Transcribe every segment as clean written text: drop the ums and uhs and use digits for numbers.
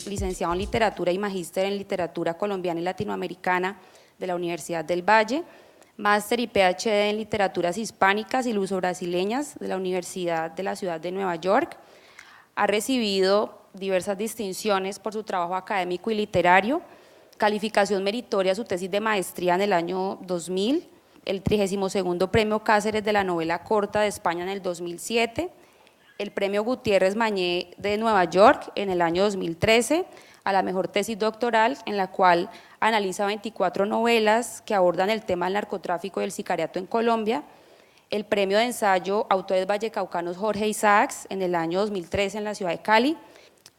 licenciado en Literatura y magíster en Literatura Colombiana y Latinoamericana de la Universidad del Valle, máster y PhD en Literaturas Hispánicas y Luso-Brasileñas de la Universidad de la Ciudad de Nueva York. Ha recibido diversas distinciones por su trabajo académico y literario, calificación meritoria a su tesis de maestría en el año 2000, el 32º Premio Cáceres de la Novela Corta de España en el 2007, el Premio Gutiérrez Mañé de Nueva York en el año 2013 a la mejor tesis doctoral, en la cual analiza 24 novelas que abordan el tema del narcotráfico y el sicariato en Colombia, el Premio de Ensayo Autores Vallecaucanos Jorge Isaacs en el año 2013 en la ciudad de Cali.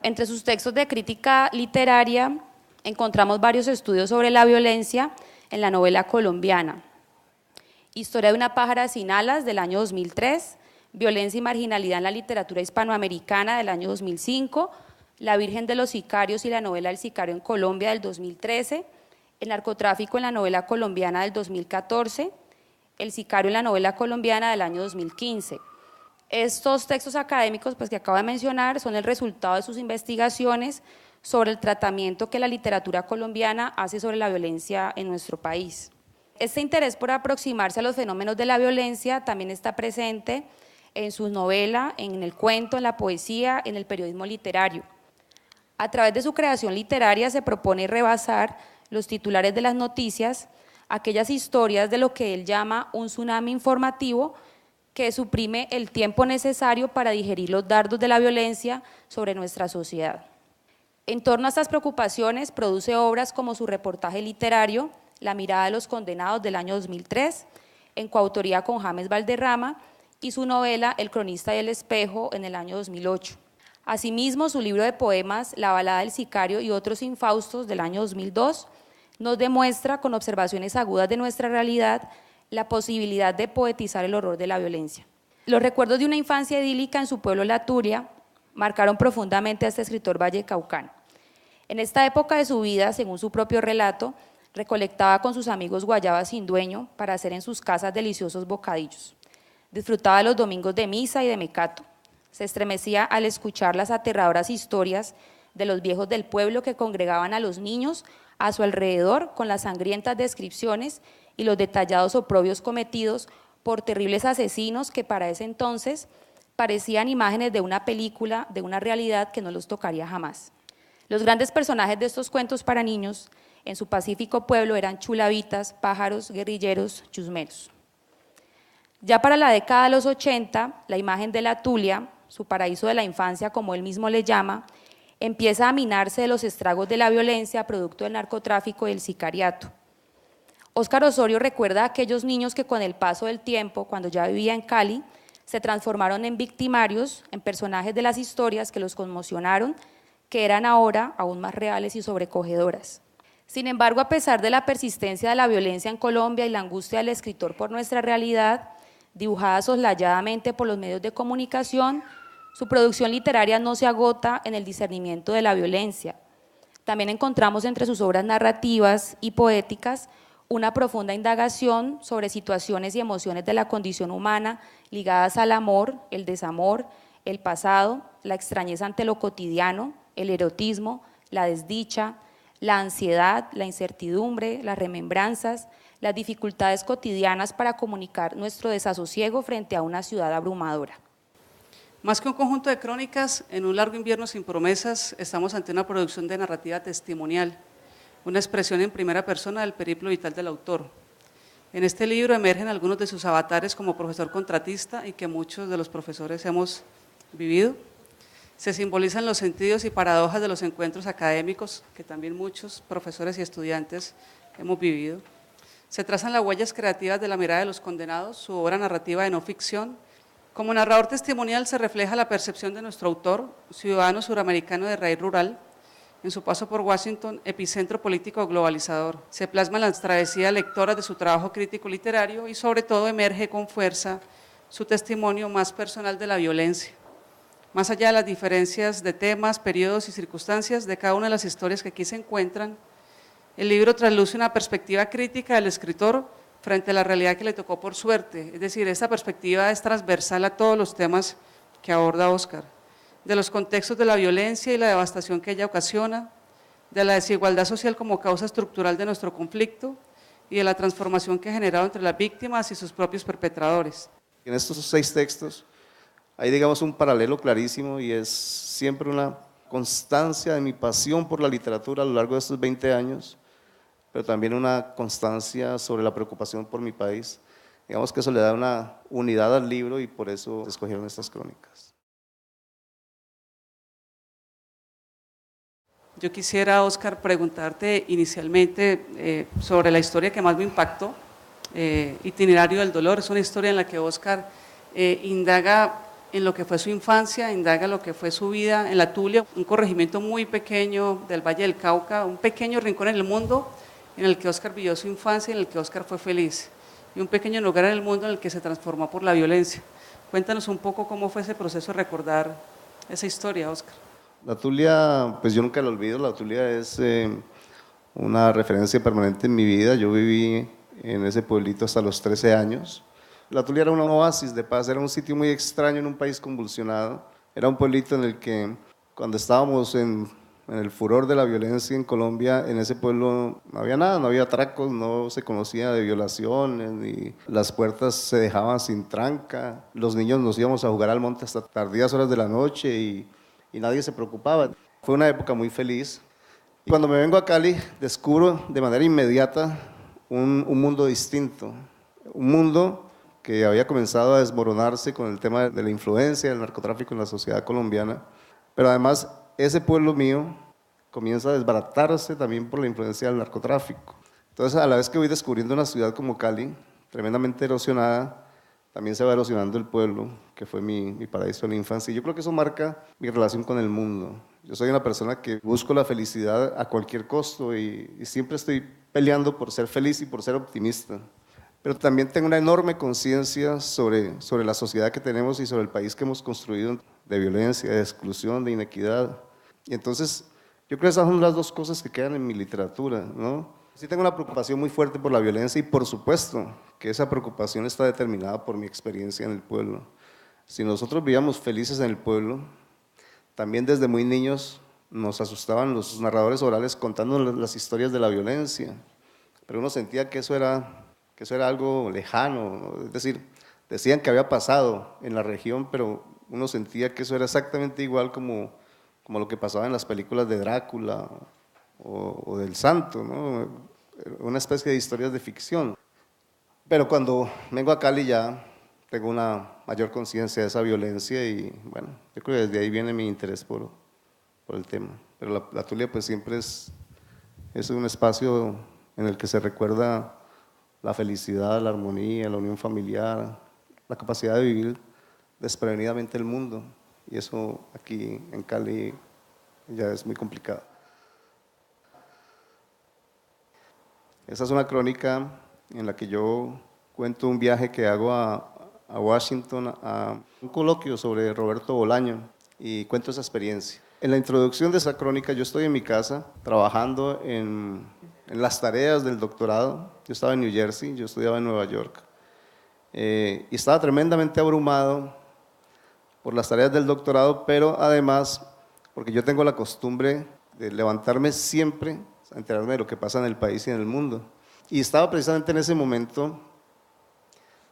Entre sus textos de crítica literaria encontramos varios estudios sobre la violencia en la novela colombiana. Historia de una pájara sin alas del año 2003, Violencia y marginalidad en la literatura hispanoamericana del año 2005, La Virgen de los Sicarios y la novela El Sicario en Colombia del 2013, El narcotráfico en la novela colombiana del 2014, El Sicario en la novela colombiana del año 2015. Estos textos académicos que acabo de mencionar son el resultado de sus investigaciones sobre el tratamiento que la literatura colombiana hace sobre la violencia en nuestro país. Este interés por aproximarse a los fenómenos de la violencia también está presente en su novela, en el cuento, en la poesía, en el periodismo literario. A través de su creación literaria se propone rebasar los titulares de las noticias, aquellas historias de lo que él llama un tsunami informativo que suprime el tiempo necesario para digerir los dardos de la violencia sobre nuestra sociedad. En torno a estas preocupaciones produce obras como su reportaje literario La mirada de los condenados del año 2003, en coautoría con James Valderrama, y su novela El cronista y el espejo en el año 2008. Asimismo, su libro de poemas La balada del sicario y otros infaustos del año 2002 nos demuestra con observaciones agudas de nuestra realidad la posibilidad de poetizar el horror de la violencia. Los recuerdos de una infancia idílica en su pueblo La Turia marcaron profundamente a este escritor vallecaucano. En esta época de su vida, según su propio relato, recolectaba con sus amigos guayabas sin dueño para hacer en sus casas deliciosos bocadillos. Disfrutaba los domingos de misa y de mecato. Se estremecía al escuchar las aterradoras historias de los viejos del pueblo que congregaban a los niños a su alrededor con las sangrientas descripciones y los detallados oprobios cometidos por terribles asesinos que para ese entonces parecían imágenes de una película, de una realidad que no los tocaría jamás. Los grandes personajes de estos cuentos para niños en su pacífico pueblo eran chulavitas, pájaros, guerrilleros, chusmeros. Ya para la década de los 80, la imagen de la Tulia, su paraíso de la infancia como él mismo le llama, empieza a minarse de los estragos de la violencia producto del narcotráfico y el sicariato. Óscar Osorio recuerda a aquellos niños que con el paso del tiempo, cuando ya vivía en Cali, se transformaron en victimarios, en personajes de las historias que los conmocionaron, que eran ahora aún más reales y sobrecogedoras. Sin embargo, a pesar de la persistencia de la violencia en Colombia y la angustia del escritor por nuestra realidad, dibujada soslayadamente por los medios de comunicación, su producción literaria no se agota en el discernimiento de la violencia. También encontramos entre sus obras narrativas y poéticas una profunda indagación sobre situaciones y emociones de la condición humana ligadas al amor, el desamor, el pasado, la extrañeza ante lo cotidiano, el erotismo, la desdicha, la ansiedad, la incertidumbre, las remembranzas, las dificultades cotidianas para comunicar nuestro desasosiego frente a una ciudad abrumadora. Más que un conjunto de crónicas, en un largo invierno sin promesas, estamos ante una producción de narrativa testimonial, una expresión en primera persona del periplo vital del autor. En este libro emergen algunos de sus avatares como profesor contratista y que muchos de los profesores hemos vivido. Se simbolizan los sentidos y paradojas de los encuentros académicos que también muchos profesores y estudiantes hemos vivido. Se trazan las huellas creativas de La mirada de los condenados, su obra narrativa de no ficción. Como narrador testimonial se refleja la percepción de nuestro autor, ciudadano suramericano de raíz rural, en su paso por Washington, epicentro político globalizador. Se plasma en las travesías lectoras de su trabajo crítico literario y sobre todo emerge con fuerza su testimonio más personal de la violencia. Más allá de las diferencias de temas, periodos y circunstancias de cada una de las historias que aquí se encuentran, el libro trasluce una perspectiva crítica del escritor frente a la realidad que le tocó por suerte, es decir, esta perspectiva es transversal a todos los temas que aborda Óscar. de los contextos de la violencia y la devastación que ella ocasiona, de la desigualdad social como causa estructural de nuestro conflicto y de la transformación que ha generado entre las víctimas y sus propios perpetradores. En estos 6 textos hay, digamos, un paralelo clarísimo y es siempre una constancia de mi pasión por la literatura a lo largo de estos 20 años, pero también una constancia sobre la preocupación por mi país. Digamos que eso le da una unidad al libro y por eso escogieron estas crónicas. Yo quisiera, Óscar, preguntarte inicialmente sobre la historia que más me impactó, Itinerario del Dolor. Es una historia en la que Óscar indaga en lo que fue su infancia, indaga lo que fue su vida en La Tulia, un corregimiento muy pequeño del Valle del Cauca, un pequeño rincón en el mundo en el que Óscar vivió su infancia y en el que Óscar fue feliz, y un pequeño lugar en el mundo en el que se transformó por la violencia. Cuéntanos un poco cómo fue ese proceso de recordar esa historia, Óscar. La Tulia, pues yo nunca la olvido, La Tulia es una referencia permanente en mi vida. Yo viví en ese pueblito hasta los 13 años. La Tulia era un oasis de paz, era un sitio muy extraño en un país convulsionado. Era un pueblito en el que cuando estábamos en el furor de la violencia en Colombia, en ese pueblo no había nada, no había atracos, no se conocía de violaciones, ni las puertas se dejaban sin tranca, los niños nos íbamos a jugar al monte hasta tardías horas de la noche y nadie se preocupaba. Fue una época muy feliz. Y cuando me vengo a Cali, descubro de manera inmediata un mundo distinto, un mundo que había comenzado a desmoronarse con el tema de la influencia del narcotráfico en la sociedad colombiana, pero además ese pueblo mío comienza a desbaratarse también por la influencia del narcotráfico. Entonces, a la vez que voy descubriendo una ciudad como Cali, tremendamente erosionada, también se va erosionando el pueblo, que fue mi paraíso en la infancia. Y yo creo que eso marca mi relación con el mundo. Yo soy una persona que busco la felicidad a cualquier costo y siempre estoy peleando por ser feliz y por ser optimista. Pero también tengo una enorme conciencia sobre la sociedad que tenemos y sobre el país que hemos construido de violencia, de exclusión, de inequidad. Y entonces, yo creo que esas son las 2 cosas que quedan en mi literatura, ¿no? Sí tengo una preocupación muy fuerte por la violencia y por supuesto que esa preocupación está determinada por mi experiencia en el pueblo. Si nosotros vivíamos felices en el pueblo, también desde muy niños nos asustaban los narradores orales contándonos las historias de la violencia, pero uno sentía que eso era algo lejano, ¿no? Es decir, decían que había pasado en la región, pero uno sentía que eso era exactamente igual como lo que pasaba en las películas de Drácula o del Santo, ¿no? Una especie de historias de ficción. Pero cuando vengo a Cali ya tengo una mayor conciencia de esa violencia y bueno, yo creo que desde ahí viene mi interés por el tema. Pero la Tulia pues siempre es un espacio en el que se recuerda la felicidad, la armonía, la unión familiar, la capacidad de vivir desprevenidamente el mundo. Y eso aquí en Cali ya es muy complicado. Esa es una crónica en la que yo cuento un viaje que hago a Washington, a un coloquio sobre Roberto Bolaño, y cuento esa experiencia. En la introducción de esa crónica yo estoy en mi casa trabajando en las tareas del doctorado. Yo estaba en New Jersey, yo estudiaba en Nueva York, y estaba tremendamente abrumado por las tareas del doctorado, pero además porque yo tengo la costumbre de levantarme siempre a enterarme de lo que pasa en el país y en el mundo. Y estaba precisamente en ese momento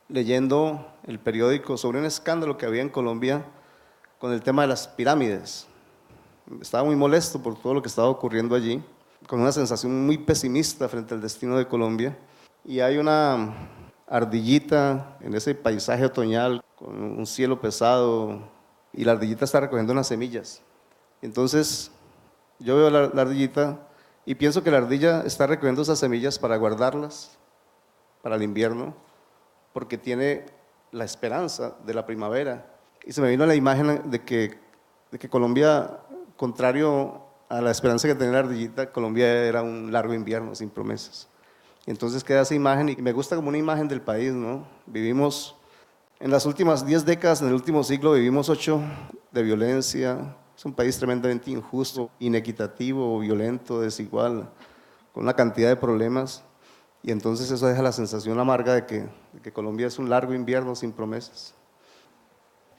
leyendo el periódico sobre un escándalo que había en Colombia con el tema de las pirámides. Estaba muy molesto por todo lo que estaba ocurriendo allí, con una sensación muy pesimista frente al destino de Colombia. Y hay una ardillita en ese paisaje otoñal, con un cielo pesado, y la ardillita está recogiendo unas semillas. Entonces, yo veo la ardillita y pienso que la ardilla está recogiendo esas semillas para guardarlas para el invierno, porque tiene la esperanza de la primavera. Y se me vino la imagen de que Colombia, contrario a la esperanza que tenía la ardillita, Colombia era un largo invierno sin promesas. Y entonces queda esa imagen y me gusta como una imagen del país, ¿no? Vivimos, en las últimas 10 décadas, en el último siglo, vivimos 8 de violencia. Es un país tremendamente injusto, inequitativo, violento, desigual, con una cantidad de problemas. Y entonces eso deja la sensación amarga de que Colombia es un largo invierno sin promesas.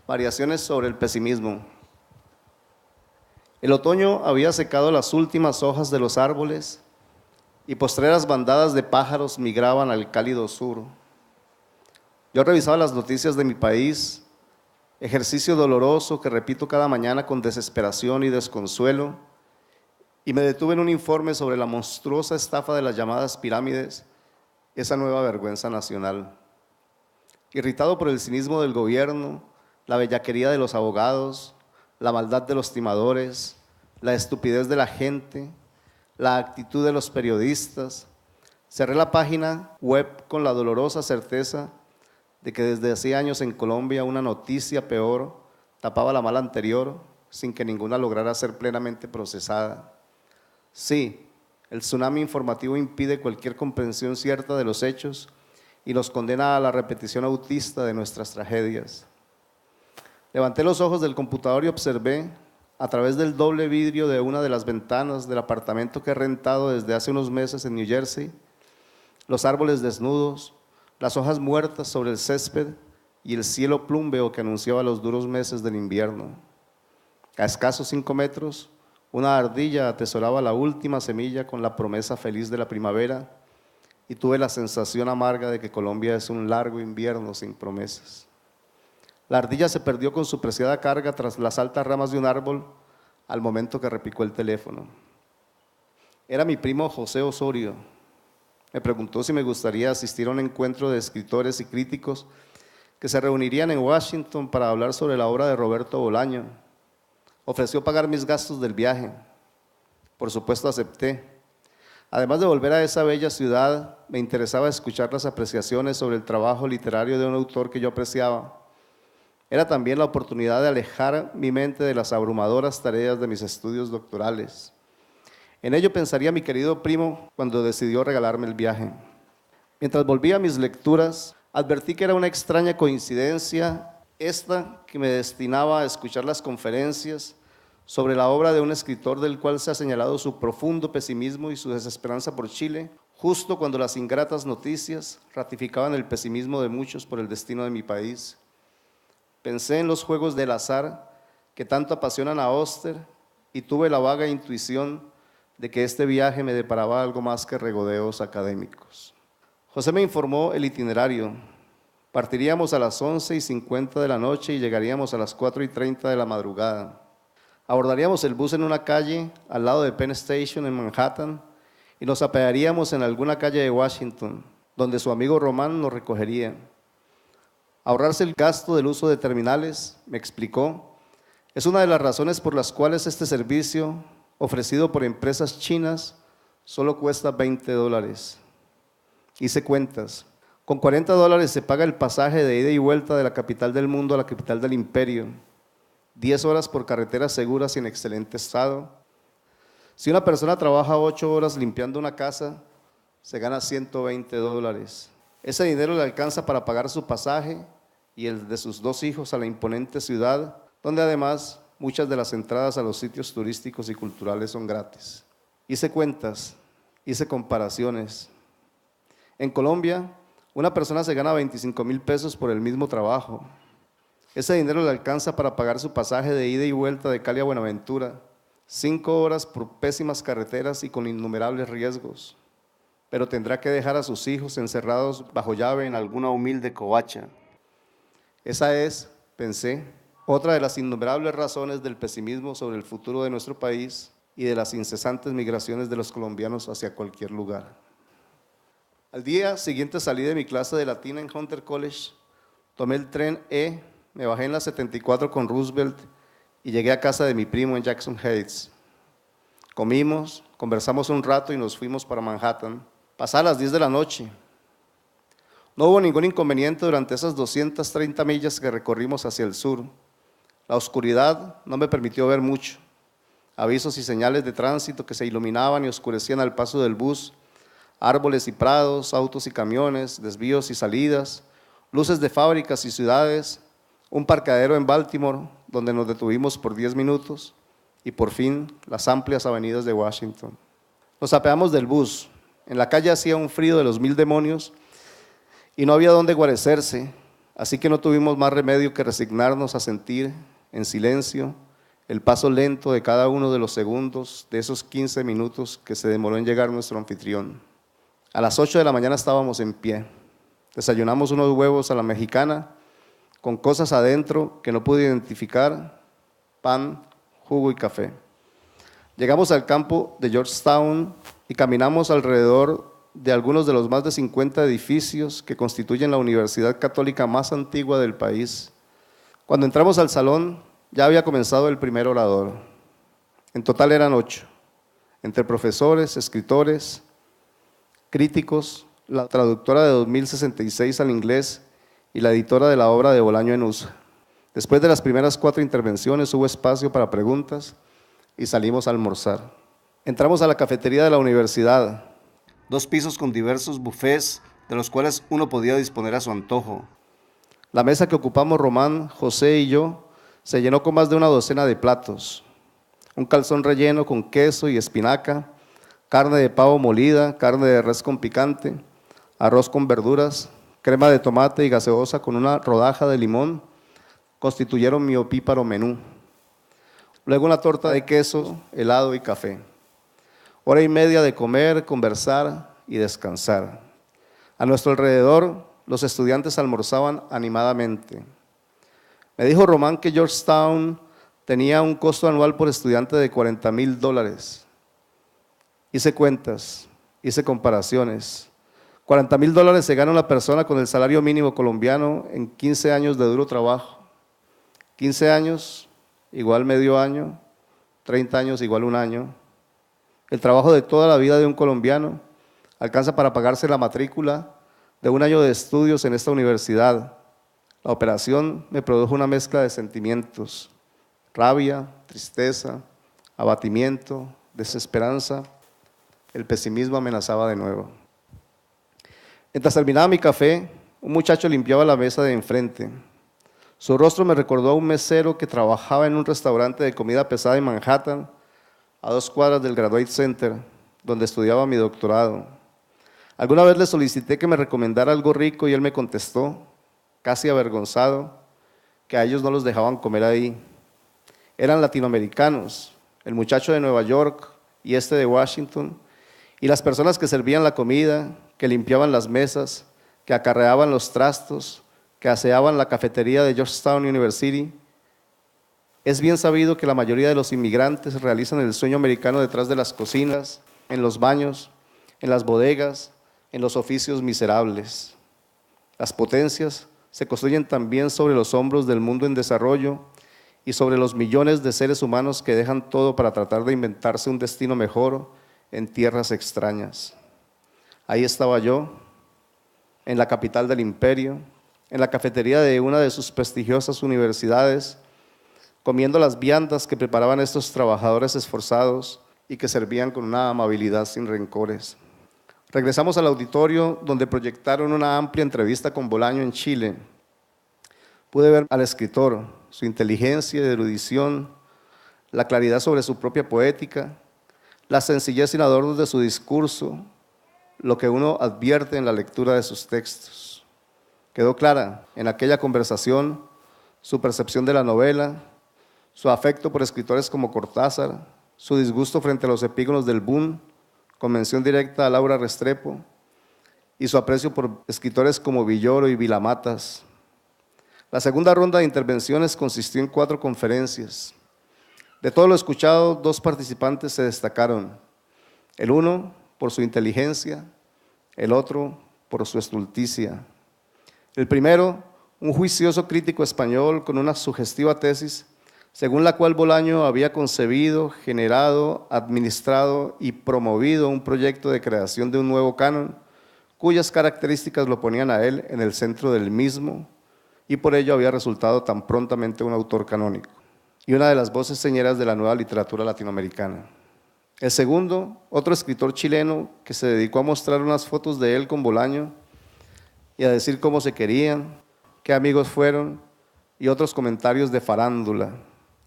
Variaciones sobre el pesimismo. El otoño había secado las últimas hojas de los árboles y postreras bandadas de pájaros migraban al cálido sur. Yo revisaba las noticias de mi país, ejercicio doloroso que repito cada mañana con desesperación y desconsuelo, y me detuve en un informe sobre la monstruosa estafa de las llamadas pirámides, esa nueva vergüenza nacional. Irritado por el cinismo del gobierno, la bellaquería de los abogados, la maldad de los timadores, la estupidez de la gente, la actitud de los periodistas, cerré la página web con la dolorosa certeza de que desde hace años en Colombia una noticia peor tapaba la mala anterior sin que ninguna lograra ser plenamente procesada. Sí, el tsunami informativo impide cualquier comprensión cierta de los hechos y los condena a la repetición autista de nuestras tragedias. Levanté los ojos del computador y observé, a través del doble vidrio de una de las ventanas del apartamento que he rentado desde hace unos meses en New Jersey, los árboles desnudos, las hojas muertas sobre el césped y el cielo plúmbeo que anunciaba los duros meses del invierno. A escasos 5 metros, una ardilla atesoraba la última semilla con la promesa feliz de la primavera y tuve la sensación amarga de que Colombia es un largo invierno sin promesas. La ardilla se perdió con su preciada carga tras las altas ramas de un árbol al momento que repicó el teléfono. Era mi primo José Osorio. Me preguntó si me gustaría asistir a un encuentro de escritores y críticos que se reunirían en Washington para hablar sobre la obra de Roberto Bolaño. Ofreció pagar mis gastos del viaje. Por supuesto acepté. Además de volver a esa bella ciudad, me interesaba escuchar las apreciaciones sobre el trabajo literario de un autor que yo apreciaba. Era también la oportunidad de alejar mi mente de las abrumadoras tareas de mis estudios doctorales. En ello pensaría mi querido primo cuando decidió regalarme el viaje. Mientras volvía a mis lecturas, advertí que era una extraña coincidencia esta que me destinaba a escuchar las conferencias sobre la obra de un escritor del cual se ha señalado su profundo pesimismo y su desesperanza por Chile, justo cuando las ingratas noticias ratificaban el pesimismo de muchos por el destino de mi país. Pensé en los juegos del azar que tanto apasionan a Oster y tuve la vaga intuición de que este viaje me deparaba algo más que regodeos académicos. José me informó el itinerario. Partiríamos a las 11:50 de la noche y llegaríamos a las 4:30 de la madrugada. Abordaríamos el bus en una calle al lado de Penn Station en Manhattan y nos apearíamos en alguna calle de Washington, donde su amigo Román nos recogería. Ahorrarse el gasto del uso de terminales, me explicó, es una de las razones por las cuales este servicio, ofrecido por empresas chinas, solo cuesta $20. Hice cuentas. Con $40 se paga el pasaje de ida y vuelta de la capital del mundo a la capital del imperio. 10 horas por carreteras seguras y en excelente estado. Si una persona trabaja 8 horas limpiando una casa, se gana $120. Ese dinero le alcanza para pagar su pasaje y el de sus 2 hijos a la imponente ciudad, donde además muchas de las entradas a los sitios turísticos y culturales son gratis. Hice cuentas, hice comparaciones. En Colombia, una persona se gana 25,000 pesos por el mismo trabajo. Ese dinero le alcanza para pagar su pasaje de ida y vuelta de Cali a Buenaventura, 5 horas por pésimas carreteras y con innumerables riesgos. Pero tendrá que dejar a sus hijos encerrados bajo llave en alguna humilde covacha. Esa es, pensé, otra de las innumerables razones del pesimismo sobre el futuro de nuestro país y de las incesantes migraciones de los colombianos hacia cualquier lugar. Al día siguiente salí de mi clase de latín en Hunter College, tomé el tren E, me bajé en la 74 con Roosevelt y llegué a casa de mi primo en Jackson Heights. Comimos, conversamos un rato y nos fuimos para Manhattan. Pasadas las 10 de la noche. No hubo ningún inconveniente durante esas 230 millas que recorrimos hacia el sur. La oscuridad no me permitió ver mucho. Avisos y señales de tránsito que se iluminaban y oscurecían al paso del bus, árboles y prados, autos y camiones, desvíos y salidas, luces de fábricas y ciudades, un parqueadero en Baltimore donde nos detuvimos por 10 minutos y por fin las amplias avenidas de Washington. Nos apeamos del bus. En la calle hacía un frío de los 1000 demonios y no había dónde guarecerse, así que no tuvimos más remedio que resignarnos a sentir, en silencio, el paso lento de cada uno de los segundos de esos 15 minutos que se demoró en llegar nuestro anfitrión. A las 8 de la mañana estábamos en pie. Desayunamos unos huevos a la mexicana con cosas adentro que no pude identificar, pan, jugo y café. Llegamos al campo de Georgetown y caminamos alrededor de algunos de los más de 50 edificios que constituyen la universidad católica más antigua del país. Cuando entramos al salón, ya había comenzado el primer orador. En total eran 8, entre profesores, escritores, críticos, la traductora de 2066 al inglés y la editora de la obra de Bolaño en USA. Después de las primeras 4 intervenciones hubo espacio para preguntas y salimos a almorzar. Entramos a la cafetería de la universidad, 2 pisos con diversos buffets, de los cuales uno podía disponer a su antojo. La mesa que ocupamos Román, José y yo se llenó con más de una docena de platos. Un calzón relleno con queso y espinaca, carne de pavo molida, carne de res con picante, arroz con verduras, crema de tomate y gaseosa con una rodaja de limón, constituyeron mi opíparo menú. Luego una torta de queso, helado y café. Hora y media de comer, conversar y descansar. A nuestro alrededor, los estudiantes almorzaban animadamente. Me dijo Román que Georgetown tenía un costo anual por estudiante de $40,000. Hice cuentas, hice comparaciones. $40,000 se gana una persona con el salario mínimo colombiano en 15 años de duro trabajo. 15 años igual medio año, 30 años igual un año. El trabajo de toda la vida de un colombiano alcanza para pagarse la matrícula de un año de estudios en esta universidad. La operación me produjo una mezcla de sentimientos: rabia, tristeza, abatimiento, desesperanza. El pesimismo amenazaba de nuevo. Mientras terminaba mi café, un muchacho limpiaba la mesa de enfrente. Su rostro me recordó a un mesero que trabajaba en un restaurante de comida pesada en Manhattan, a 2 cuadras del Graduate Center, donde estudiaba mi doctorado. Alguna vez le solicité que me recomendara algo rico y él me contestó, casi avergonzado, que a ellos no los dejaban comer ahí. Eran latinoamericanos, el muchacho de Nueva York y este de Washington, y las personas que servían la comida, que limpiaban las mesas, que acarreaban los trastos, que aseaban la cafetería de Georgetown University. Es bien sabido que la mayoría de los inmigrantes realizan el sueño americano detrás de las cocinas, en los baños, en las bodegas, en los oficios miserables. Las potencias se construyen también sobre los hombros del mundo en desarrollo y sobre los millones de seres humanos que dejan todo para tratar de inventarse un destino mejor en tierras extrañas. Ahí estaba yo, en la capital del imperio, en la cafetería de una de sus prestigiosas universidades, comiendo las viandas que preparaban estos trabajadores esforzados y que servían con una amabilidad sin rencores. Regresamos al auditorio donde proyectaron una amplia entrevista con Bolaño en Chile. Pude ver al escritor, su inteligencia y erudición, la claridad sobre su propia poética, la sencillez sin adornos de su discurso, lo que uno advierte en la lectura de sus textos. Quedó clara en aquella conversación su percepción de la novela, su afecto por escritores como Cortázar, su disgusto frente a los epígonos del boom, con mención directa a Laura Restrepo, y su aprecio por escritores como Villoro y Vilamatas. La segunda ronda de intervenciones consistió en 4 conferencias. De todo lo escuchado, 2 participantes se destacaron. El uno por su inteligencia, el otro por su estulticia. El primero, un juicioso crítico español con una sugestiva tesis, según la cual Bolaño había concebido, generado, administrado y promovido un proyecto de creación de un nuevo canon, cuyas características lo ponían a él en el centro del mismo, y por ello había resultado tan prontamente un autor canónico y una de las voces señeras de la nueva literatura latinoamericana. El segundo, otro escritor chileno que se dedicó a mostrar unas fotos de él con Bolaño y a decir cómo se querían, qué amigos fueron y otros comentarios de farándula.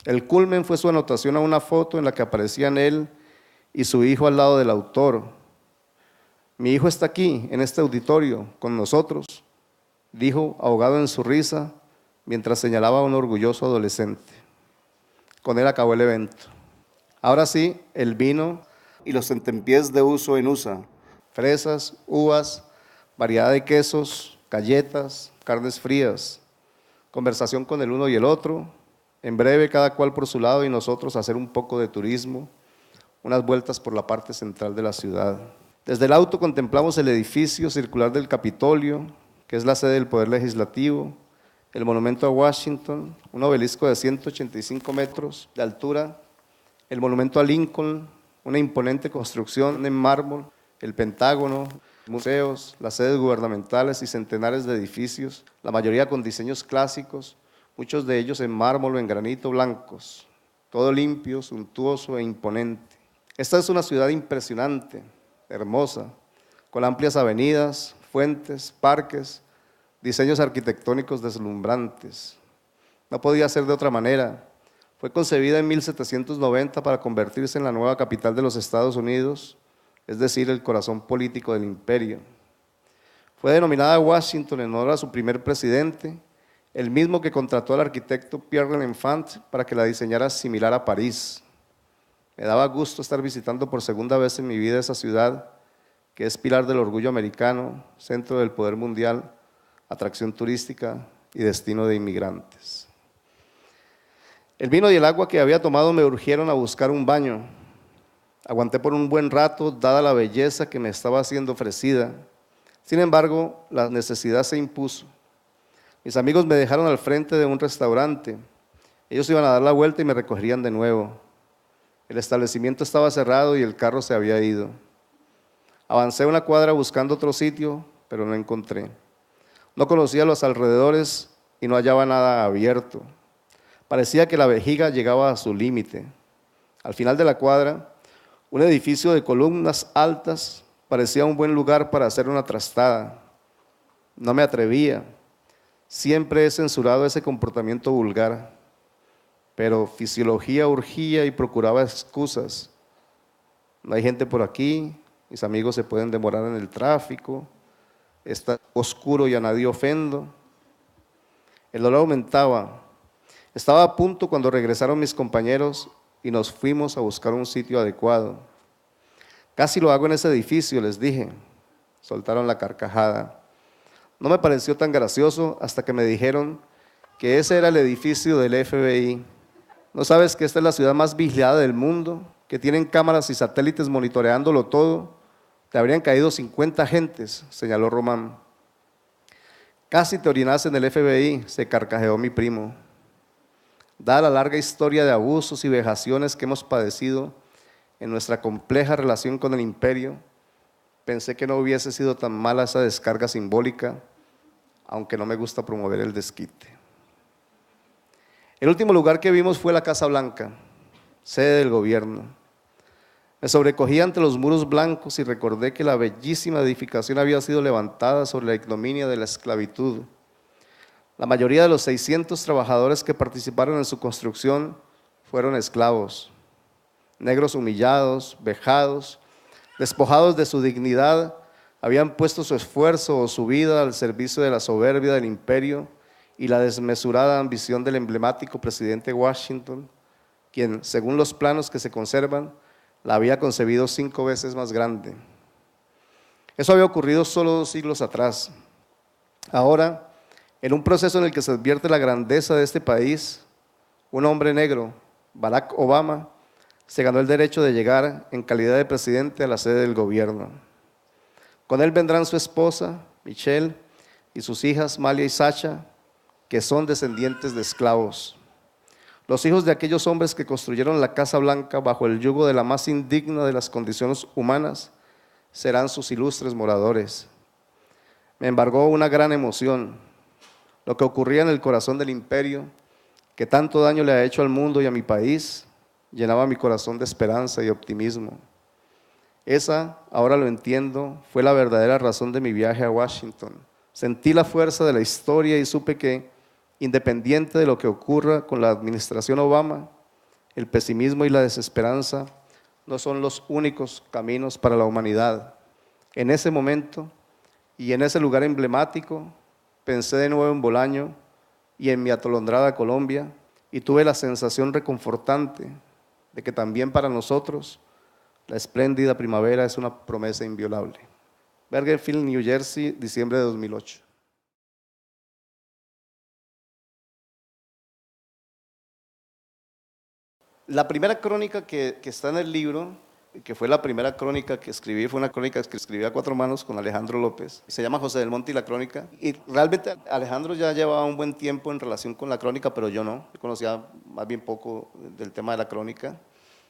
El culmen fue su anotación a una foto en la que aparecían él y su hijo al lado del autor. Mi hijo está aquí, en este auditorio, con nosotros, dijo, ahogado en su risa, mientras señalaba a un orgulloso adolescente. Con él acabó el evento. Ahora sí, el vino y los tentempiés de uso en USA, fresas, uvas, variedad de quesos, galletas, carnes frías, conversación con el uno y el otro, en breve cada cual por su lado y nosotros hacer un poco de turismo, unas vueltas por la parte central de la ciudad. Desde el auto contemplamos el edificio circular del Capitolio, que es la sede del Poder Legislativo, el monumento a Washington, un obelisco de 185 metros de altura, el monumento a Lincoln, una imponente construcción en mármol, el Pentágono, museos, las sedes gubernamentales y centenares de edificios, la mayoría con diseños clásicos, muchos de ellos en mármol o en granito blancos, todo limpio, suntuoso e imponente. Esta es una ciudad impresionante, hermosa, con amplias avenidas, fuentes, parques, diseños arquitectónicos deslumbrantes. No podía ser de otra manera. Fue concebida en 1790 para convertirse en la nueva capital de los Estados Unidos, es decir, el corazón político del imperio. Fue denominada Washington en honor a su primer presidente, el mismo que contrató al arquitecto Pierre L'Enfant para que la diseñara similar a París. Me daba gusto estar visitando por segunda vez en mi vida esa ciudad, que es pilar del orgullo americano, centro del poder mundial, atracción turística y destino de inmigrantes. El vino y el agua que había tomado me urgieron a buscar un baño. Aguanté por un buen rato, dada la belleza que me estaba siendo ofrecida. Sin embargo, la necesidad se impuso. Mis amigos me dejaron al frente de un restaurante. Ellos iban a dar la vuelta y me recogerían de nuevo. El establecimiento estaba cerrado y el carro se había ido. Avancé una cuadra buscando otro sitio, pero no encontré. No conocía los alrededores y no hallaba nada abierto. Parecía que la vejiga llegaba a su límite. Al final de la cuadra, un edificio de columnas altas parecía un buen lugar para hacer una trastada. No me atrevía. Siempre he censurado ese comportamiento vulgar, pero fisiología urgía y procuraba excusas. No hay gente por aquí, mis amigos se pueden demorar en el tráfico, está oscuro y a nadie ofendo. El dolor aumentaba. Estaba a punto cuando regresaron mis compañeros y nos fuimos a buscar un sitio adecuado. Casi lo hago en ese edificio, les dije. Soltaron la carcajada. No me pareció tan gracioso hasta que me dijeron que ese era el edificio del FBI. ¿No sabes que esta es la ciudad más vigilada del mundo? Que tienen cámaras y satélites monitoreándolo todo. Te habrían caído 50 agentes, señaló Román. Casi te orinas en el FBI, se carcajeó mi primo. Dada la larga historia de abusos y vejaciones que hemos padecido en nuestra compleja relación con el imperio, pensé que no hubiese sido tan mala esa descarga simbólica, aunque no me gusta promover el desquite. El último lugar que vimos fue la Casa Blanca, sede del gobierno. Me sobrecogí ante los muros blancos y recordé que la bellísima edificación había sido levantada sobre la ignominia de la esclavitud. La mayoría de los 600 trabajadores que participaron en su construcción fueron esclavos, negros humillados, vejados, despojados de su dignidad, habían puesto su esfuerzo o su vida al servicio de la soberbia del imperio y la desmesurada ambición del emblemático presidente Washington, quien, según los planos que se conservan, la había concebido 5 veces más grande. Eso había ocurrido solo 2 siglos atrás. Ahora, en un proceso en el que se advierte la grandeza de este país, un hombre negro, Barack Obama, se ganó el derecho de llegar en calidad de presidente a la sede del gobierno. Con él vendrán su esposa, Michelle, y sus hijas, Malia y Sacha, que son descendientes de esclavos. Los hijos de aquellos hombres que construyeron la Casa Blanca bajo el yugo de la más indigna de las condiciones humanas, serán sus ilustres moradores. Me embargó una gran emoción. Lo que ocurría en el corazón del imperio, que tanto daño le ha hecho al mundo y a mi país, llenaba mi corazón de esperanza y optimismo. Esa, ahora lo entiendo, fue la verdadera razón de mi viaje a Washington. Sentí la fuerza de la historia y supe que, independiente de lo que ocurra con la administración Obama, el pesimismo y la desesperanza no son los únicos caminos para la humanidad. En ese momento y en ese lugar emblemático, pensé de nuevo en Bolaño y en mi atolondrada Colombia y tuve la sensación reconfortante de que también para nosotros la espléndida primavera es una promesa inviolable. Bergenfield, New Jersey, diciembre de 2008. La primera crónica que está en el libro, que fue la primera crónica que escribí, fue una crónica que escribí a cuatro manos con Alejandro López. Se llama José del Monte y la crónica. Y realmente Alejandro ya llevaba un buen tiempo en relación con la crónica, pero yo no. Yo conocía más bien poco del tema de la crónica.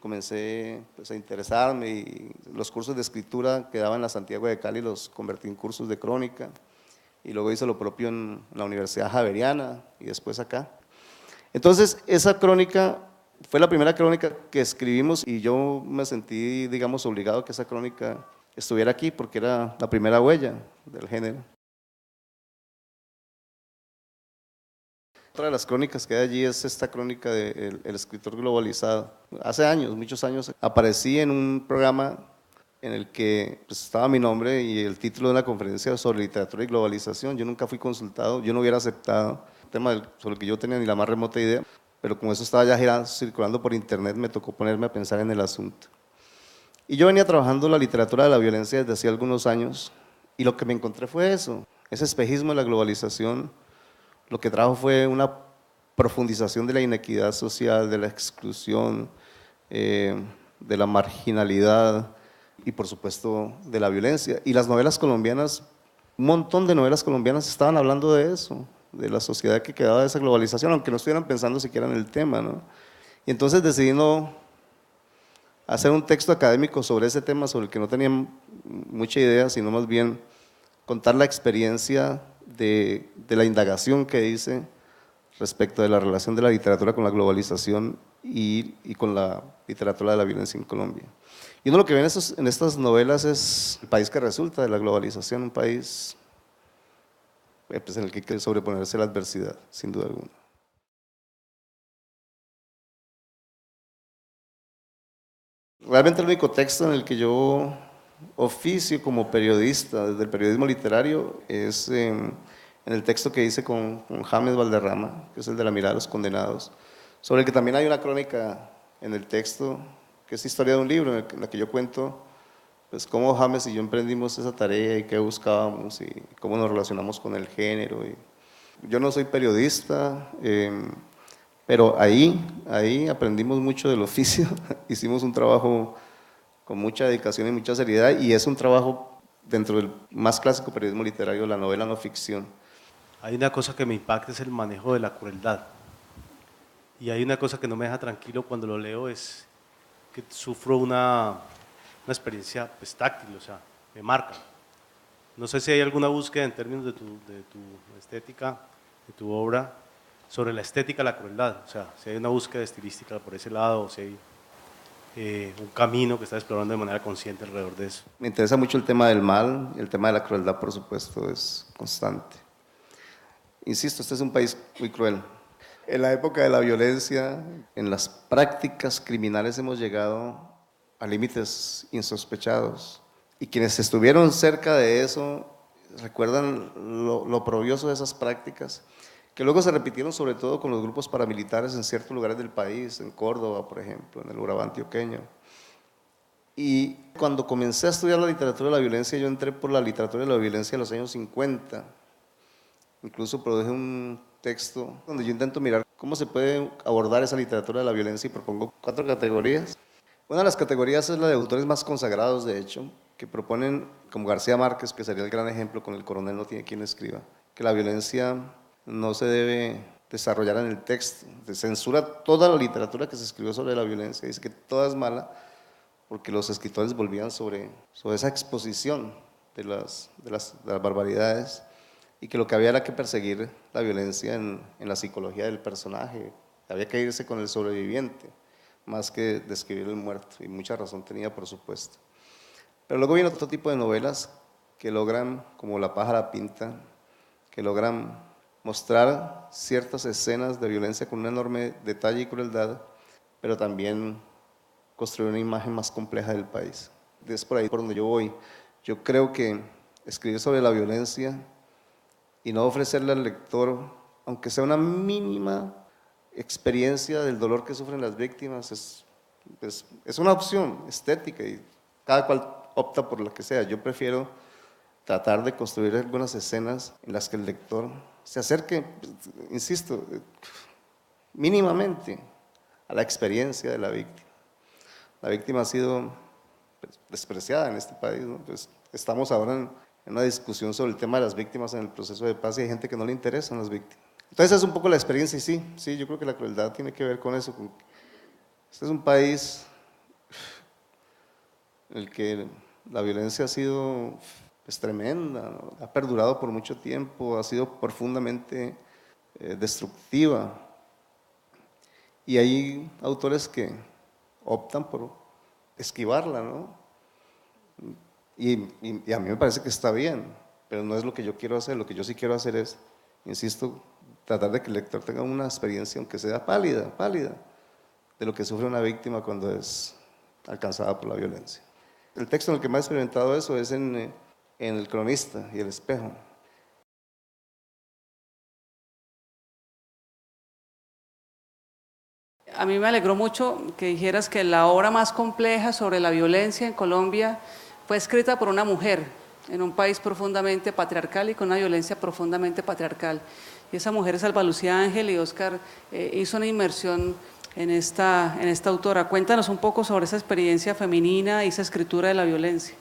Comencé pues, a interesarme y los cursos de escritura que daba en la Santiago de Cali los convertí en cursos de crónica. Y luego hice lo propio en la Universidad Javeriana y después acá. Entonces, esa crónica fue la primera crónica que escribimos y yo me sentí, digamos, obligado a que esa crónica estuviera aquí porque era la primera huella del género. Otra de las crónicas que hay allí es esta crónica de El escritor globalizado. Hace años, muchos años, aparecí en un programa en el que pues, estaba mi nombre y el título de una conferencia sobre literatura y globalización. Yo nunca fui consultado, yo no hubiera aceptado un tema sobre el que yo tenía ni la más remota idea, pero como eso estaba ya girando, circulando por internet, me tocó ponerme a pensar en el asunto. Y yo venía trabajando la literatura de la violencia desde hacía algunos años y lo que me encontré fue eso, ese espejismo de la globalización. Lo que trajo fue una profundización de la inequidad social, de la exclusión, de la marginalidad y por supuesto de la violencia. Y las novelas colombianas, un montón de novelas colombianas estaban hablando de eso, de la sociedad que quedaba de esa globalización, aunque no estuvieran pensando siquiera en el tema, ¿no? Y entonces decidí no hacer un texto académico sobre ese tema, sobre el que no tenía mucha idea, sino más bien contar la experiencia de la indagación que hice respecto de la relación de la literatura con la globalización y con la literatura de la violencia en Colombia. Y uno lo que ve en estas novelas es el país que resulta de la globalización, un país pues, en el que hay que sobreponerse a la adversidad, sin duda alguna. Realmente el único texto en el que yo oficio como periodista, desde el periodismo literario, es en el texto que hice con James Valderrama, que es el de La mirada de los condenados, sobre el que también hay una crónica en el texto, que es historia de un libro, en la que yo cuento pues, cómo James y yo emprendimos esa tarea y qué buscábamos y cómo nos relacionamos con el género. Yo no soy periodista, pero ahí aprendimos mucho del oficio, hicimos un trabajo con mucha dedicación y mucha seriedad y es un trabajo dentro del más clásico periodismo literario, la novela no ficción. Hay una cosa que me impacta, es el manejo de la crueldad. Y hay una cosa que no me deja tranquilo cuando lo leo, es que sufro una experiencia pues, táctil, o sea, me marca. No sé si hay alguna búsqueda en términos de tu estética, de tu obra, sobre la estética de la crueldad, o sea, si hay una búsqueda estilística por ese lado, o si hay un camino que estás explorando de manera consciente alrededor de eso. Me interesa mucho el tema del mal, el tema de la crueldad, por supuesto, es constante. Insisto, este es un país muy cruel. En la época de la violencia, en las prácticas criminales hemos llegado a límites insospechados. Y quienes estuvieron cerca de eso recuerdan lo oprobioso de esas prácticas, que luego se repitieron sobre todo con los grupos paramilitares en ciertos lugares del país, en Córdoba, por ejemplo, en el Urabá antioqueño. Y cuando comencé a estudiar la literatura de la violencia, yo entré por la literatura de la violencia en los años 50. Incluso produje un texto donde yo intento mirar cómo se puede abordar esa literatura de la violencia y propongo 4 categorías. Una de las categorías es la de autores más consagrados, de hecho, que proponen, como García Márquez, que sería el gran ejemplo con El coronel no tiene quien escriba, que la violencia no se debe desarrollar en el texto, censura toda la literatura que se escribió sobre la violencia, dice que toda es mala porque los escritores volvían sobre esa exposición de las barbaridades y que lo que había era que perseguir la violencia en la psicología del personaje, había que irse con el sobreviviente más que describir el muerto, y mucha razón tenía, por supuesto. Pero luego viene otro tipo de novelas que logran, como La pájara pinta, que logran mostrar ciertas escenas de violencia con un enorme detalle y crueldad, pero también construir una imagen más compleja del país. Es por ahí por donde yo voy. Yo creo que escribir sobre la violencia y no ofrecerle al lector, aunque sea una mínima experiencia del dolor que sufren las víctimas es una opción estética y cada cual opta por la que sea. Yo prefiero tratar de construir algunas escenas en las que el lector se acerque, insisto, mínimamente a la experiencia de la víctima. La víctima ha sido despreciada en este país, ¿no? Pues estamos ahora en una discusión sobre el tema de las víctimas en el proceso de paz y hay gente que no le interesan las víctimas. Entonces es un poco la experiencia y sí, yo creo que la crueldad tiene que ver con eso. Este es un país en el que la violencia ha sido tremenda, ¿no? Ha perdurado por mucho tiempo, ha sido profundamente destructiva. Y hay autores que optan por esquivarla, ¿no? Y a mí me parece que está bien, pero no es lo que yo quiero hacer. Lo que yo sí quiero hacer es, insisto, tratar de que el lector tenga una experiencia, aunque sea pálida, de lo que sufre una víctima cuando es alcanzada por la violencia. El texto en el que más he experimentado eso es en El cronista y El espejo. A mí me alegró mucho que dijeras que la obra más compleja sobre la violencia en Colombia fue escrita por una mujer en un país profundamente patriarcal y con una violencia profundamente patriarcal. Y esa mujer es Alba Lucía Ángel y Óscar hizo una inmersión en esta autora. Cuéntanos un poco sobre esa experiencia femenina y esa escritura de la violencia.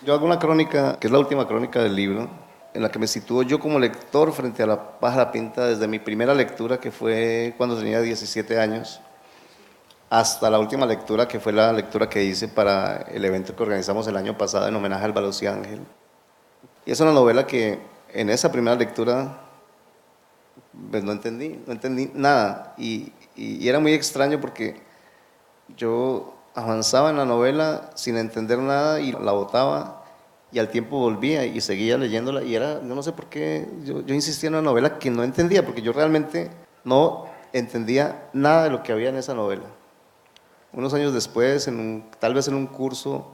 Yo hago una crónica, que es la última crónica del libro, en la que me sitúo yo como lector frente a la pájara pinta desde mi primera lectura, que fue cuando tenía 17 años, hasta la última lectura, que fue la lectura que hice para el evento que organizamos el año pasado en homenaje a Alba Lucía Ángel. Y es una novela que en esa primera lectura pues no entendí nada. Y era muy extraño porque yo avanzaba en la novela sin entender nada y la botaba y al tiempo volvía y seguía leyéndola y yo no sé por qué, yo insistía en una novela que no entendía, porque yo realmente no entendía nada de lo que había en esa novela. Unos años después, tal vez en un curso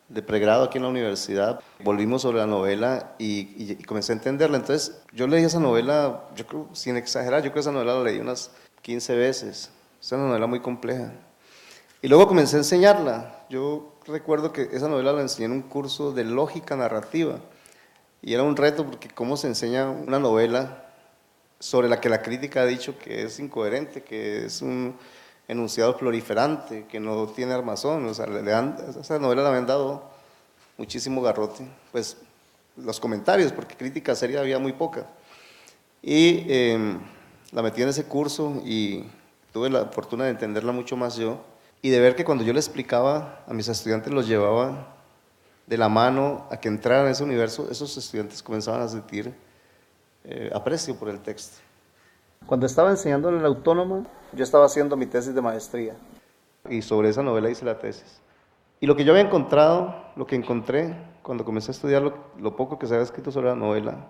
de pregrado aquí en la universidad, volvimos sobre la novela y comencé a entenderla. Entonces yo leí esa novela, yo creo, sin exagerar, yo creo que esa novela la leí unas 15 veces. Es una novela muy compleja. Y luego comencé a enseñarla. Yo recuerdo que esa novela la enseñé en un curso de lógica narrativa y era un reto porque cómo se enseña una novela sobre la que la crítica ha dicho que es incoherente, que es un enunciado proliferante, que no tiene armazón. O sea, esa novela le habían dado muchísimo garrote, pues los comentarios, porque crítica seria había muy poca. Y la metí en ese curso y tuve la fortuna de entenderla mucho más yo y de ver que cuando yo le explicaba a mis estudiantes, los llevaba de la mano a que entraran en ese universo, esos estudiantes comenzaban a sentir aprecio por el texto. Cuando estaba enseñando en la Autónoma, yo estaba haciendo mi tesis de maestría y sobre esa novela hice la tesis. Y lo que yo había encontrado, lo que encontré cuando comencé a estudiar lo poco que se había escrito sobre la novela,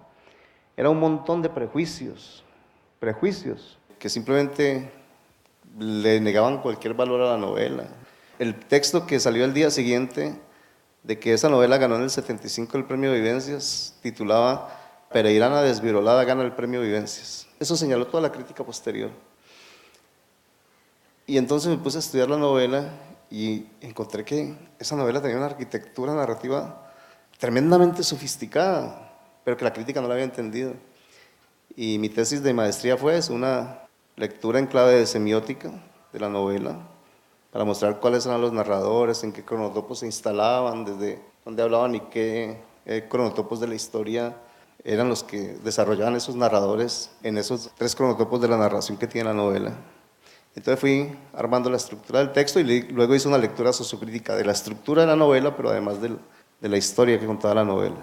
era un montón de prejuicios que simplemente le negaban cualquier valor a la novela. El texto que salió el día siguiente de que esa novela ganó en el 75 el premio Vivencias, titulaba Pereirana desvirolada gana el premio Vivencias. Eso señaló toda la crítica posterior. Y entonces me puse a estudiar la novela y encontré que esa novela tenía una arquitectura narrativa tremendamente sofisticada, pero que la crítica no la había entendido. Y mi tesis de maestría fue eso, una lectura en clave de semiótica de la novela, para mostrar cuáles eran los narradores, en qué cronotopos se instalaban, desde dónde hablaban y qué cronotopos de la historia eran los que desarrollaban esos narradores en esos 3 cronotopos de la narración que tiene la novela. Entonces fui armando la estructura del texto y luego hice una lectura sociocrítica de la estructura de la novela, pero además de la historia que contaba la novela.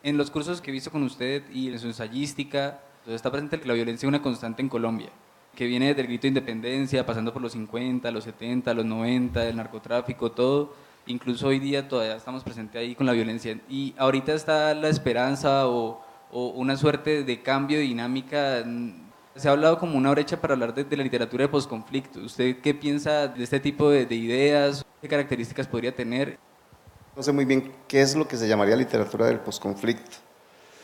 En los cursos que he visto con usted y en su ensayística, está presente que la violencia es una constante en Colombia, que viene desde el grito de independencia, pasando por los 50, los 70, los 90, el narcotráfico, todo. Incluso hoy día todavía estamos presentes ahí con la violencia. Y ahorita está la esperanza o una suerte de cambio de dinámica. Se ha hablado como una brecha para hablar de la literatura de posconflicto. ¿Usted qué piensa de este tipo de ideas? ¿Qué características podría tener? No sé muy bien qué es lo que se llamaría literatura del posconflicto.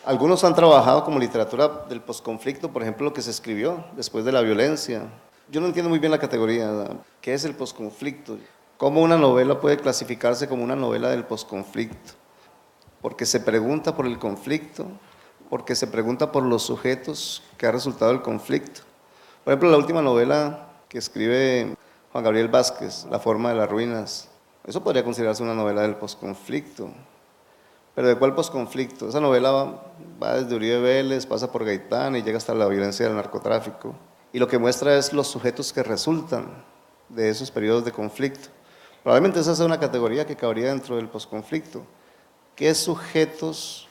Algunos han trabajado como literatura del posconflicto, por ejemplo, lo que se escribió después de la violencia. Yo no entiendo muy bien la categoría. ¿Qué es el posconflicto? ¿Cómo una novela puede clasificarse como una novela del posconflicto? Porque se pregunta por el conflicto, porque se pregunta por los sujetos que ha resultado el conflicto. Por ejemplo, la última novela que escribe Juan Gabriel Vázquez, La forma de las ruinas, eso podría considerarse una novela del posconflicto. ¿Pero de cuál posconflicto? Esa novela va desde Uribe Vélez, pasa por Gaitán y llega hasta la violencia del narcotráfico. Y lo que muestra es los sujetos que resultan de esos periodos de conflicto. Probablemente esa sea una categoría que cabría dentro del posconflicto. ¿Qué sujetos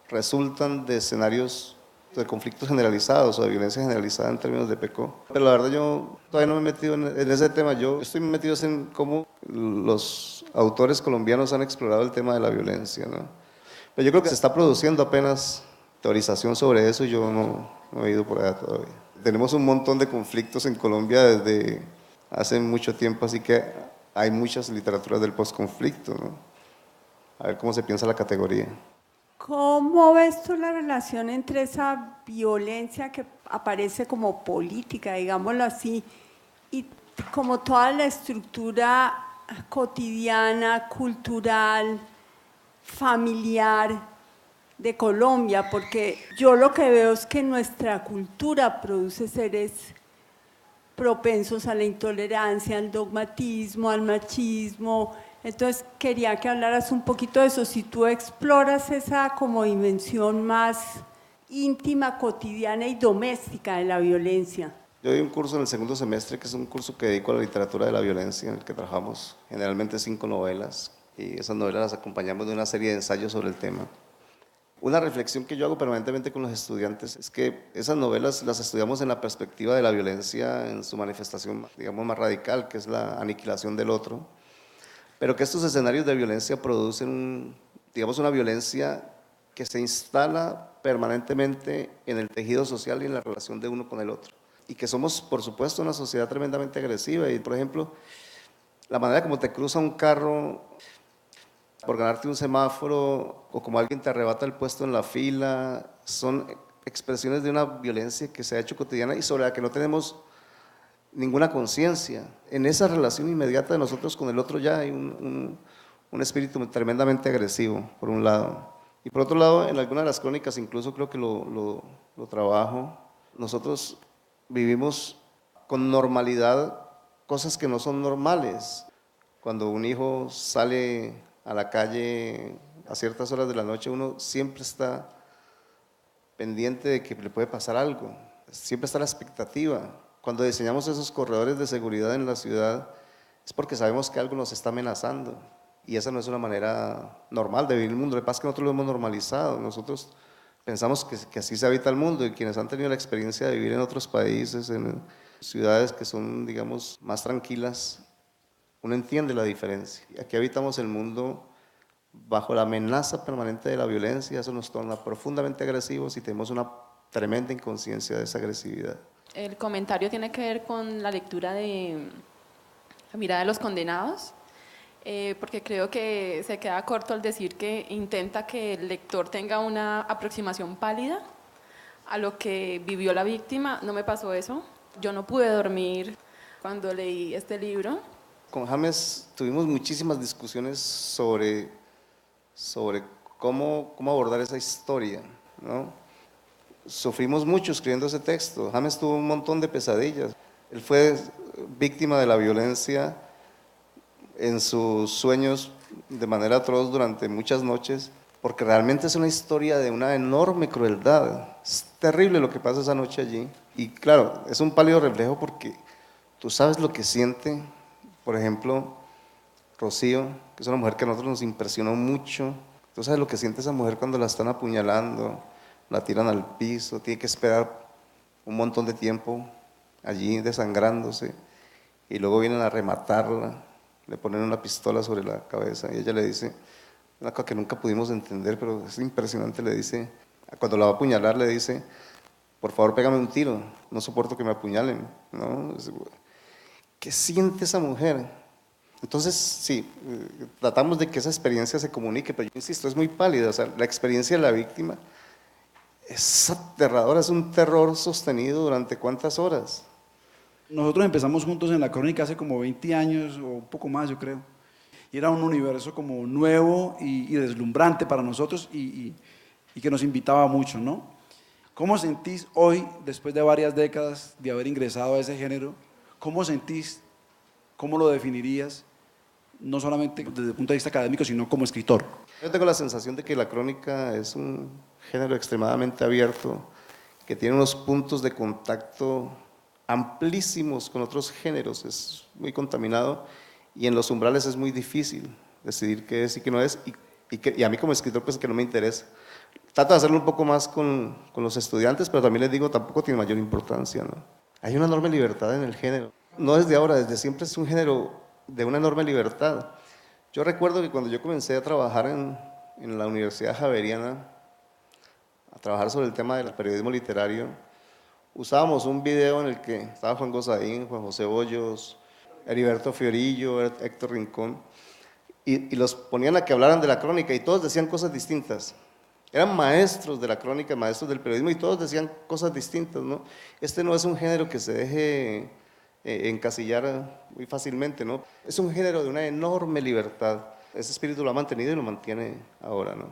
resultan de escenarios de conflictos generalizados o de violencia generalizada en términos de PECO? Pero la verdad yo todavía no me he metido en ese tema. Yo estoy metido en cómo los autores colombianos han explorado el tema de la violencia, ¿no? Pero yo creo que se está produciendo apenas teorización sobre eso y yo no he ido por allá todavía. Tenemos un montón de conflictos en Colombia desde hace mucho tiempo, así que hay muchas literaturas del posconflicto, ¿no? A ver cómo se piensa la categoría. ¿Cómo ves tú la relación entre esa violencia que aparece como política, digámoslo así, y como toda la estructura cotidiana, cultural, familiar de Colombia? Porque yo lo que veo es que nuestra cultura produce seres propensos a la intolerancia, al dogmatismo, al machismo. Entonces quería que hablaras un poquito de eso, si tú exploras esa como dimensión más íntima, cotidiana y doméstica de la violencia. Yo doy un curso en el segundo semestre, que es un curso que dedico a la literatura de la violencia, en el que trabajamos generalmente 5 novelas, y esas novelas las acompañamos de una serie de ensayos sobre el tema. Una reflexión que yo hago permanentemente con los estudiantes es que esas novelas las estudiamos en la perspectiva de la violencia en su manifestación, digamos, más radical, que es la aniquilación del otro, pero que estos escenarios de violencia producen, digamos, una violencia que se instala permanentemente en el tejido social y en la relación de uno con el otro. Y que somos, por supuesto, una sociedad tremendamente agresiva. Y, por ejemplo, la manera como te cruza un carro por ganarte un semáforo, o como alguien te arrebata el puesto en la fila, son expresiones de una violencia que se ha hecho cotidiana y sobre la que no tenemos ninguna conciencia. En esa relación inmediata de nosotros con el otro ya hay un espíritu tremendamente agresivo, por un lado. Y por otro lado, en algunas de las crónicas, incluso creo que lo trabajo, nosotros vivimos con normalidad cosas que no son normales. Cuando un hijo sale a la calle a ciertas horas de la noche, uno siempre está pendiente de que le puede pasar algo, siempre está la expectativa. Cuando diseñamos esos corredores de seguridad en la ciudad es porque sabemos que algo nos está amenazando y esa no es una manera normal de vivir el mundo. Lo que pasa es que nosotros lo hemos normalizado, nosotros pensamos que así se habita el mundo y quienes han tenido la experiencia de vivir en otros países, en ciudades que son, digamos, más tranquilas, uno entiende la diferencia. Aquí habitamos el mundo bajo la amenaza permanente de la violencia, eso nos torna profundamente agresivos y tenemos una tremenda inconsciencia de esa agresividad. El comentario tiene que ver con la lectura de La mirada de los condenados, porque creo que se queda corto al decir que intenta que el lector tenga una aproximación pálida a lo que vivió la víctima. No me pasó eso, yo no pude dormir cuando leí este libro. Con James tuvimos muchísimas discusiones sobre cómo abordar esa historia, ¿no? Sufrimos mucho escribiendo ese texto. James tuvo un montón de pesadillas. Él fue víctima de la violencia en sus sueños de manera atroz durante muchas noches, porque realmente es una historia de una enorme crueldad. Es terrible lo que pasa esa noche allí. Y claro, es un pálido reflejo porque tú sabes lo que siente, por ejemplo, Rocío, que es una mujer que a nosotros nos impresionó mucho. Tú sabes lo que siente esa mujer cuando la están apuñalando, la tiran al piso, tiene que esperar un montón de tiempo allí desangrándose y luego vienen a rematarla, le ponen una pistola sobre la cabeza y ella le dice, una cosa que nunca pudimos entender, pero es impresionante, le dice, cuando la va a apuñalar le dice, por favor pégame un tiro, no soporto que me apuñalen, ¿no? ¿Qué siente esa mujer? Entonces, sí, tratamos de que esa experiencia se comunique, pero yo insisto, es muy pálida, o sea, la experiencia de la víctima es aterradora, es un terror sostenido durante ¿cuántas horas? Nosotros empezamos juntos en la crónica hace como 20 años o un poco más, yo creo. Y era un universo como nuevo y deslumbrante para nosotros y que nos invitaba mucho, ¿no? ¿Cómo sentís hoy, después de varias décadas de haber ingresado a ese género, cómo sentís, cómo lo definirías, no solamente desde el punto de vista académico, sino como escritor? Yo tengo la sensación de que la crónica es un género extremadamente abierto, que tiene unos puntos de contacto amplísimos con otros géneros, es muy contaminado y en los umbrales es muy difícil decidir qué es y qué no es y a mí como escritor pues que no me interesa. Trato de hacerlo un poco más con los estudiantes, pero también les digo, tampoco tiene mayor importancia, ¿no? Hay una enorme libertad en el género, no desde ahora, desde siempre es un género de una enorme libertad. Yo recuerdo que cuando yo comencé a trabajar en la Universidad Javeriana, a trabajar sobre el tema del periodismo literario, usábamos un video en el que estaba Juan Gozaín, Juan José Hoyos, Heriberto Fiorillo, Héctor Rincón, y los ponían a que hablaran de la crónica y todos decían cosas distintas. Eran maestros de la crónica, maestros del periodismo y todos decían cosas distintas, ¿no? Este no es un género que se deje encasillar muy fácilmente, ¿no? Es un género de una enorme libertad. Ese espíritu lo ha mantenido y lo mantiene ahora, ¿no?